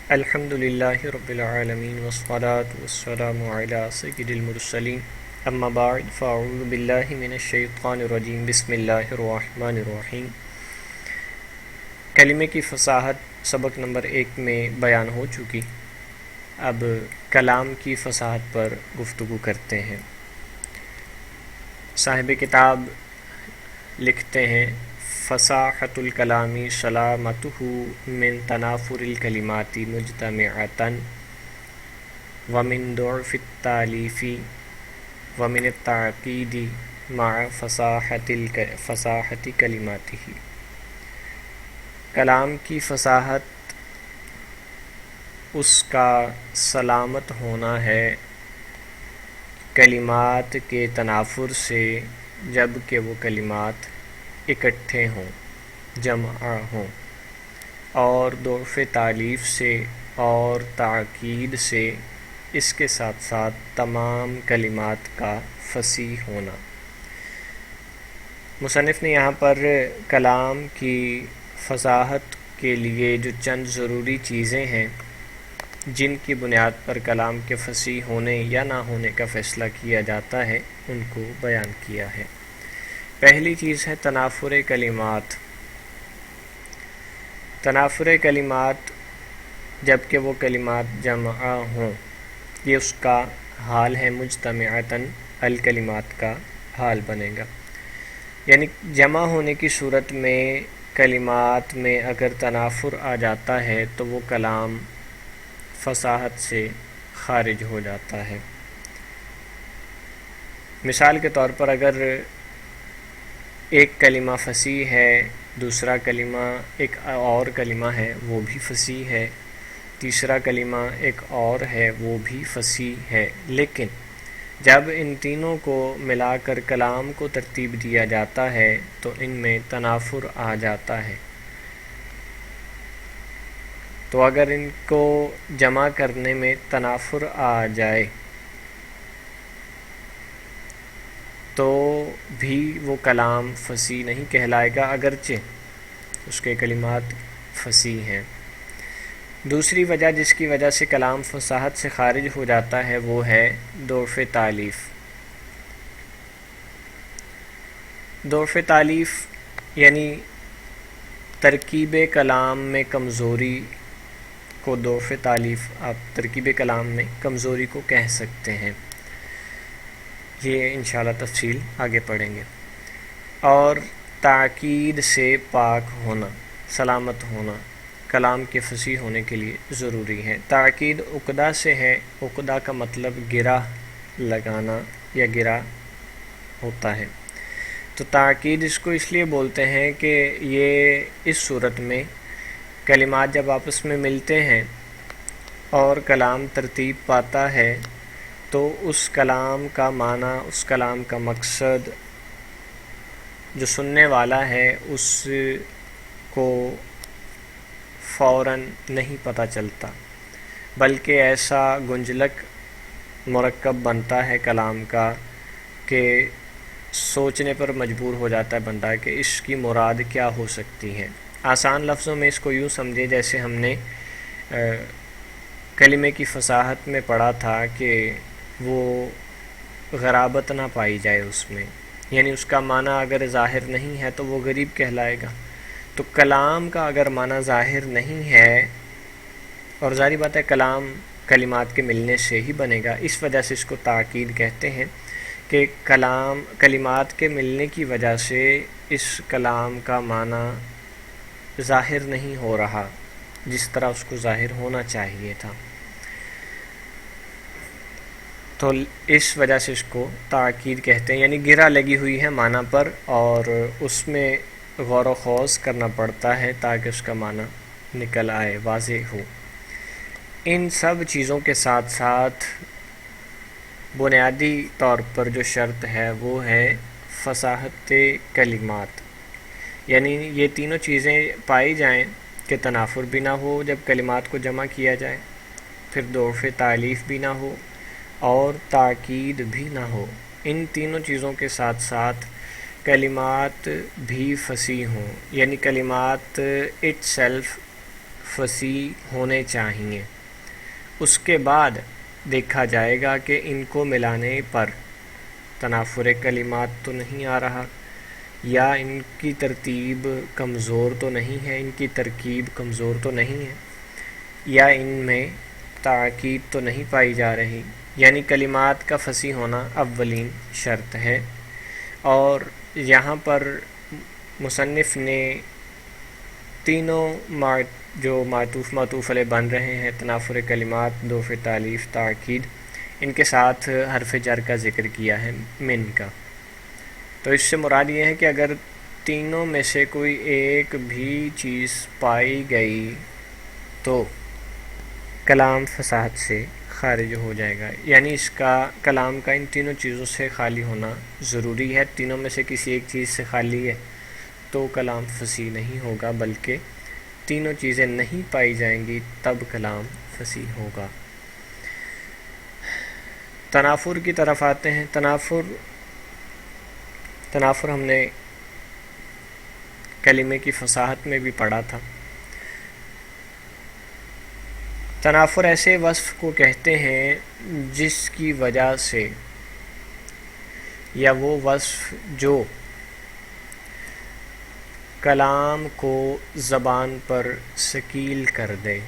الحمدللہ رب العالمین والصلاة والسلام علی سید المرسلین اما بعد فاعوذ باللہ من الشیطان الرجیم بسم اللہ الرحمن الرحیم۔ کلمے کی فصاحت سبق نمبر 1 میں بیان ہو چکی، اب کلام کی فصاحت پر گفتگو کرتے ہیں۔ صاحب کتاب لکھتے ہیں فصاحت الکلامی سلامتہ من تنافر الکلمات مجتمعۃ ومن ضعف التالیف ومن التعقید مع فصاحت کلماتہ۔ کلام کی فصاحت اس کا سلامت ہونا ہے کلمات کے تنافر سے، جب کہ وہ کلمات اکٹھے ہوں، جمع ہوں، اور ضعف تالیف سے اور تاکید سے، اس کے ساتھ ساتھ تمام کلمات کا فصیح ہونا۔ مصنف نے یہاں پر کلام کی فصاحت کے لیے جو چند ضروری چیزیں ہیں جن کی بنیاد پر کلام کے فصیح ہونے یا نہ ہونے کا فیصلہ کیا جاتا ہے، ان کو بیان کیا ہے۔ پہلی چیز ہے تنافر کلمات۔ تنافر کلمات، جب کہ وہ کلمات جمع ہوں، یہ اس کا حال ہے، مجتمعتاً الکلمات کا حال بنے گا۔ یعنی جمع ہونے کی صورت میں کلمات میں اگر تنافر آ جاتا ہے تو وہ کلام فصاحت سے خارج ہو جاتا ہے۔ مثال کے طور پر اگر ایک کلمہ فصیح ہے، دوسرا کلمہ ایک اور کلمہ ہے وہ بھی فصیح ہے، تیسرا کلمہ ایک اور ہے وہ بھی فصیح ہے، لیکن جب ان تینوں کو ملا کر کلام کو ترتیب دیا جاتا ہے تو ان میں تنافر آ جاتا ہے۔ تو اگر ان کو جمع کرنے میں تنافر آ جائے تو بھی وہ کلام فصیح نہیں کہلائے گا، اگرچہ اس کے کلمات فصیح ہیں۔ دوسری وجہ جس کی وجہ سے کلام فصاحت سے خارج ہو جاتا ہے وہ ہے ضعف تالیف۔ ضعف تالیف یعنی ترکیب کلام میں کمزوری کو ضعف تالیف، آپ ترکیب کلام میں کمزوری کو کہہ سکتے ہیں، یہ انشاءاللہ تفصیل آگے پڑھیں گے۔ اور تاکید سے پاک ہونا، سلامت ہونا کلام کے فصیح ہونے کے لیے ضروری ہے۔ تاکید عقدہ سے ہے، عقدہ کا مطلب گرہ لگانا یا گرہ ہوتا ہے، تو تاکید اس کو اس لیے بولتے ہیں کہ یہ اس صورت میں کلمات جب آپس میں ملتے ہیں اور کلام ترتیب پاتا ہے تو اس کلام کا معنی، اس کلام کا مقصد جو سننے والا ہے اس کو فوراً نہیں پتہ چلتا، بلکہ ایسا گنجلک مرکب بنتا ہے کلام کا کہ سوچنے پر مجبور ہو جاتا ہے بندہ کہ اس کی مراد کیا ہو سکتی ہے۔ آسان لفظوں میں اس کو یوں سمجھے جیسے ہم نے کلمے کی فصاحت میں پڑھا تھا کہ وہ غرابت نہ پائی جائے اس میں، یعنی اس کا معنی اگر ظاہر نہیں ہے تو وہ غریب کہلائے گا۔ تو کلام کا اگر معنی ظاہر نہیں ہے، اور ظاہری بات ہے کلام کلمات کے ملنے سے ہی بنے گا، اس وجہ سے اس کو تاکید کہتے ہیں کہ کلمات کے ملنے کی وجہ سے اس کلام کا معنی ظاہر نہیں ہو رہا جس طرح اس کو ظاہر ہونا چاہیے تھا، تو اس وجہ سے اس کو تاکید کہتے ہیں۔ یعنی گرہ لگی ہوئی ہے معنی پر اور اس میں غور و خوض کرنا پڑتا ہے تاکہ اس کا معنی نکل آئے، واضح ہو۔ ان سب چیزوں کے ساتھ ساتھ بنیادی طور پر جو شرط ہے وہ ہے فصاحت کلمات، یعنی یہ تینوں چیزیں پائی جائیں کہ تنافر بھی نہ ہو جب کلمات کو جمع کیا جائے، پھر ضعف تالیف بھی نہ ہو اور تاکید بھی نہ ہو۔ ان تینوں چیزوں کے ساتھ ساتھ کلمات بھی فصیح ہوں، یعنی کلمات اٹ سیلف فصیح ہونے چاہیے۔ اس کے بعد دیکھا جائے گا کہ ان کو ملانے پر تنافر کلمات تو نہیں آ رہا، یا ان کی ترتیب کمزور تو نہیں ہے، ان کی ترکیب کمزور تو نہیں ہے، یا ان میں تاکید تو نہیں پائی جا رہی، یعنی کلمات کا فصیح ہونا اولین شرط ہے۔ اور یہاں پر مصنف نے تینوں جو معطوف علیہ بن رہے ہیں، تنافر کلمات، ظرف تالیف، تاکید، ان کے ساتھ حرف جر کا ذکر کیا ہے، من کا۔ تو اس سے مراد یہ ہے کہ اگر تینوں میں سے کوئی ایک بھی چیز پائی گئی تو کلام فصاحت سے خارج ہو جائے گا، یعنی اس کا کلام کا ان تینوں چیزوں سے خالی ہونا ضروری ہے۔ تینوں میں سے کسی ایک چیز سے خالی ہے تو کلام فصیح نہیں ہوگا، بلکہ تینوں چیزیں نہیں پائی جائیں گی تب کلام فصیح ہوگا۔ تنافر کی طرف آتے ہیں۔ تنافر ہم نے کلمے کی فصاحت میں بھی پڑھا تھا۔ تنافر ایسے وصف کو کہتے ہیں جس کی وجہ سے، یا وہ وصف جو کلام کو زبان پر ثقیل کر دے،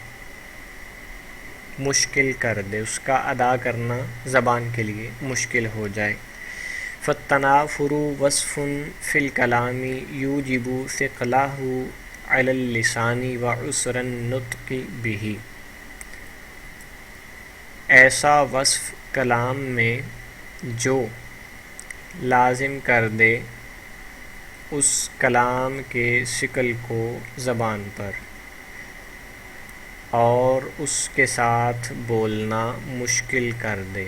مشکل کر دے، اس کا ادا کرنا زبان کے لیے مشکل ہو جائے۔ فالتنافر وصف فی الکلام یوجب ثقلہ علی اللسان وعسر النطق بہ۔ ایسا وصف کلام میں جو لازم کر دے اس کلام کے ثقل کو زبان پر، اور اس کے ساتھ بولنا مشکل کر دے،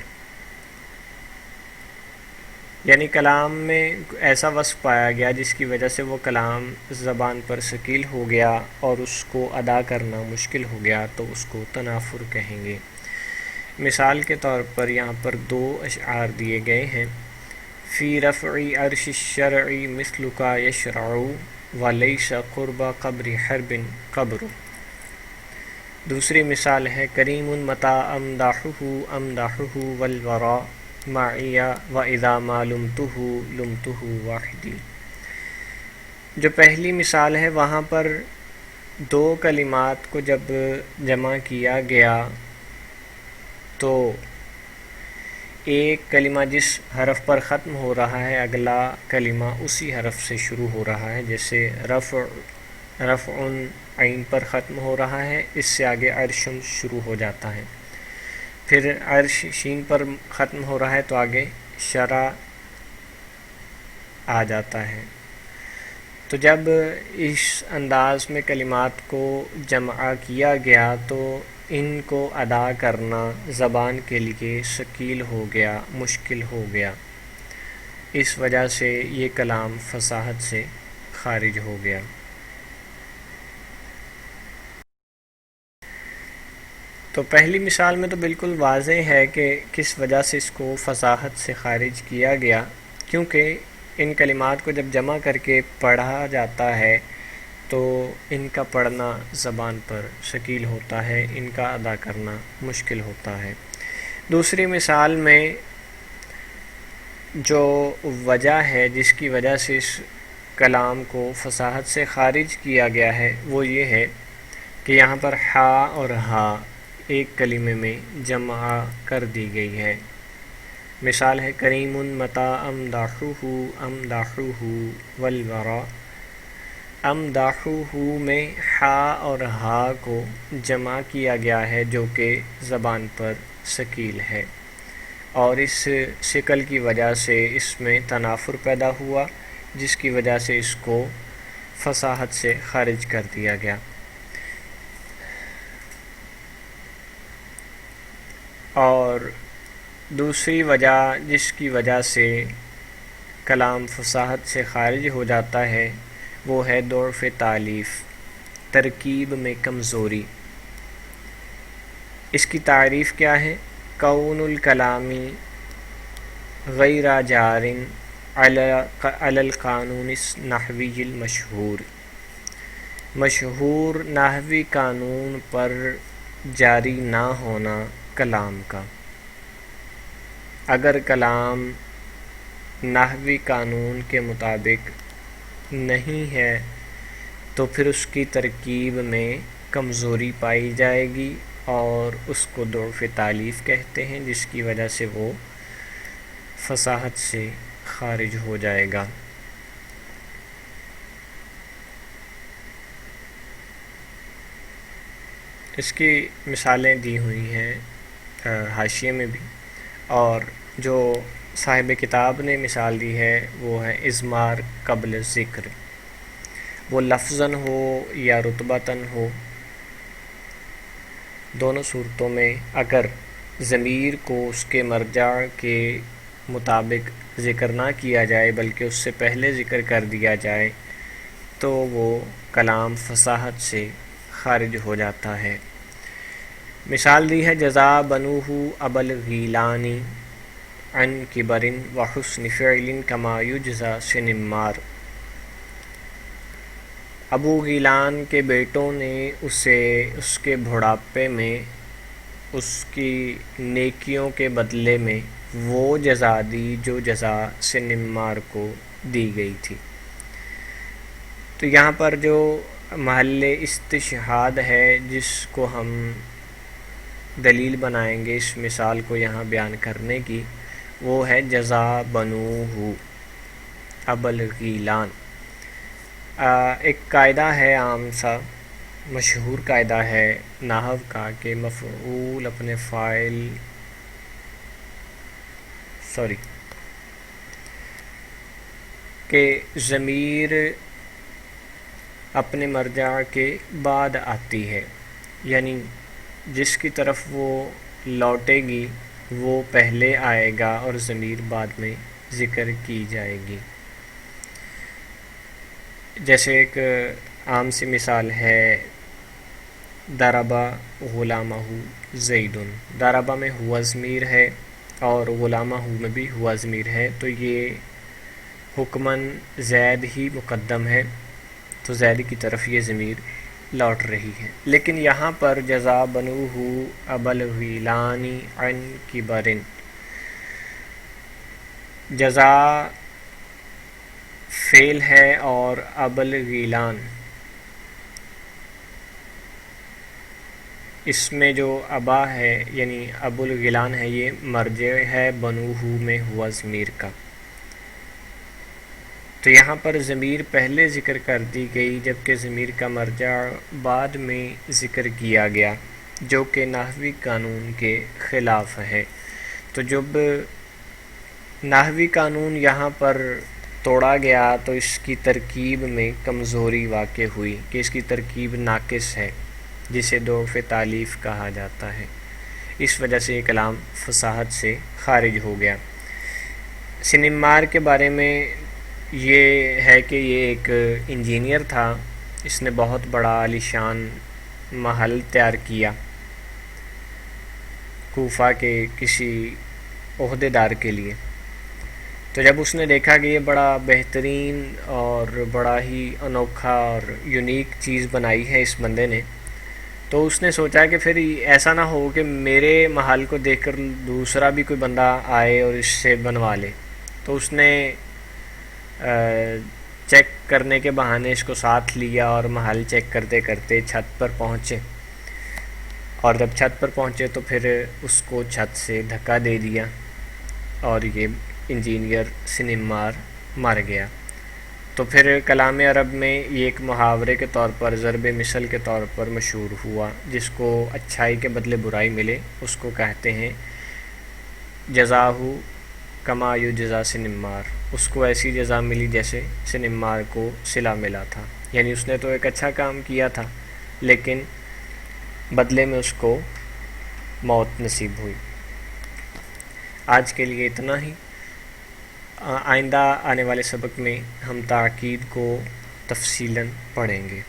یعنی کلام میں ایسا وصف پایا گیا جس کی وجہ سے وہ کلام زبان پر ثقیل ہو گیا اور اس کو ادا کرنا مشکل ہو گیا، تو اس کو تنافر کہیں گے۔ مثال کے طور پر یہاں پر دو اشعار دیے گئے ہیں: فی رفع عرش الشرع مثلک یشرع ولیس قرب قبر حرب قبر۔ دوسری مثال ہے: کریم متی امدحہ امدحہ والورا معی واذا ما لمتہ لمتہ وحدی۔ جو پہلی مثال ہے وہاں پر دو کلمات کو جب جمع کیا گیا تو ایک کلمہ جس حرف پر ختم ہو رہا ہے اگلا کلمہ اسی حرف سے شروع ہو رہا ہے، جیسے رفع عین پر ختم ہو رہا ہے، اس سے آگے عرش شروع ہو جاتا ہے۔ پھر عرش شین پر ختم ہو رہا ہے تو آگے شرع آ جاتا ہے۔ تو جب اس انداز میں کلمات کو جمع کیا گیا تو ان کو ادا کرنا زبان کے لیے ثقیل ہو گیا، مشکل ہو گیا، اس وجہ سے یہ کلام فصاحت سے خارج ہو گیا۔ تو پہلی مثال میں تو بالکل واضح ہے کہ کس وجہ سے اس کو فصاحت سے خارج کیا گیا، کیونکہ ان کلمات کو جب جمع کر کے پڑھا جاتا ہے تو ان کا پڑھنا زبان پر ثقیل ہوتا ہے، ان کا ادا کرنا مشکل ہوتا ہے۔ دوسری مثال میں جو وجہ ہے جس کی وجہ سے اس کلام کو فصاحت سے خارج کیا گیا ہے وہ یہ ہے کہ یہاں پر ہا اور ہا ایک کلمے میں جمع کر دی گئی ہے۔ مثال ہے: کریم متی امدحہ امدحہ والورا۔ امدحہ میں ہا اور ہا کو جمع کیا گیا ہے جو کہ زبان پر ثقیل ہے، اور اس ثقل کی وجہ سے اس میں تنافر پیدا ہوا جس کی وجہ سے اس کو فصاحت سے خارج کر دیا گیا۔ اور دوسری وجہ جس کی وجہ سے کلام فصاحت سے خارج ہو جاتا ہے وہ ہے ضعف تالیف، ترکیب میں کمزوری۔ اس کی تعریف کیا ہے؟ کون الکلامی غیر جار علی القانون النحوی المشہور۔ مشہور نحوی قانون پر جاری نہ ہونا کلام کا۔ اگر کلام نحوی قانون کے مطابق نہیں ہے تو پھر اس کی ترکیب میں کمزوری پائی جائے گی اور اس کو ضعف تالیف کہتے ہیں، جس کی وجہ سے وہ فصاحت سے خارج ہو جائے گا۔ اس کی مثالیں دی ہوئی ہیں حاشیے میں بھی، اور جو صاحب کتاب نے مثال دی ہے وہ ہے اضمار قبل ذکر، وہ لفظاً ہو یا رتبتاً ہو، دونوں صورتوں میں اگر ضمیر کو اس کے مرجع کے مطابق ذکر نہ کیا جائے بلکہ اس سے پہلے ذکر کر دیا جائے تو وہ کلام فصاحت سے خارج ہو جاتا ہے۔ مثال دی ہے جزا بنوہ ابا الغیلانی عن کبر وحسن فعل کما یجزا سنمار۔ ابو غیلان کے بیٹوں نے اسے اس کے بڑھاپے میں اس کی نیکیوں کے بدلے میں وہ جزا دی جو جزا سنمار کو دی گئی تھی۔ تو یہاں پر جو محل استشہاد ہے جس کو ہم دلیل بنائیں گے اس مثال کو یہاں بیان کرنے کی، وہ ہے جزا بنوہ ابا الغیلان۔ ایک قاعدہ ہے عام سا، مشہور قاعدہ ہے نحو کا کہ مفعول اپنے فاعل کہ ضمیر اپنے مرجع کے بعد آتی ہے، یعنی جس کی طرف وہ لوٹے گی وہ پہلے آئے گا اور ضمیر بعد میں ذکر کی جائے گی۔ جیسے ایک عام سی مثال ہے ضربہ غلامہ زید، ضربہ میں ہوا ضمیر ہے اور غلامہ میں بھی ہوا ضمیر ہے، تو یہ حکماً زید ہی مقدم ہے، تو زید کی طرف یہ ضمیر لوٹ رہی ہے۔ لیکن یہاں پر جزا بنوہ ابا الغیلان عن کبر، جزا فعل ہے اور ابا الغیلان اس میں جو ابا ہے یعنی ابو الغیلان ہے، یہ مرجع ہے بنوہ میں ہوا ضمیر کا۔ تو یہاں پر ضمیر پہلے ذکر کر دی گئی جبکہ ضمیر کا مرجع بعد میں ذکر کیا گیا، جو کہ نحوی قانون کے خلاف ہے۔ تو جب نحوی قانون یہاں پر توڑا گیا تو اس کی ترکیب میں کمزوری واقع ہوئی کہ اس کی ترکیب ناقص ہے، جسے ضعف تالیف کہا جاتا ہے۔ اس وجہ سے یہ کلام فصاحت سے خارج ہو گیا۔ سنمار کے بارے میں یہ ہے کہ یہ ایک انجینئر تھا، اس نے بہت بڑا عالیشان محل تیار کیا کوفہ کے کسی عہدے دار کے لیے۔ تو جب اس نے دیکھا کہ یہ بڑا بہترین اور بڑا ہی انوکھا اور یونیک چیز بنائی ہے اس بندے نے، تو اس نے سوچا کہ پھر ایسا نہ ہو کہ میرے محل کو دیکھ کر دوسرا بھی کوئی بندہ آئے اور اس سے بنوا لے۔ تو اس نے چیک کرنے کے بہانے اس کو ساتھ لیا اور محل چیک کرتے کرتے چھت پر پہنچے، اور جب چھت پر پہنچے تو پھر اس کو چھت سے دھکا دے دیا اور یہ انجینئر سنمار مر گیا۔ تو پھر کلام عرب میں یہ ایک محاورے کے طور پر، ضرب مثل کے طور پر مشہور ہوا، جس کو اچھائی کے بدلے برائی ملے اس کو کہتے ہیں جزاہ کما یجزا سنمار، اس کو ایسی جزا ملی جیسے سنمار کو صلہ ملا تھا، یعنی اس نے تو ایک اچھا کام کیا تھا لیکن بدلے میں اس کو موت نصیب ہوئی۔ آج کے لیے اتنا ہی، آئندہ آنے والے سبق میں ہم تاکید کو تفصیلاً پڑھیں گے۔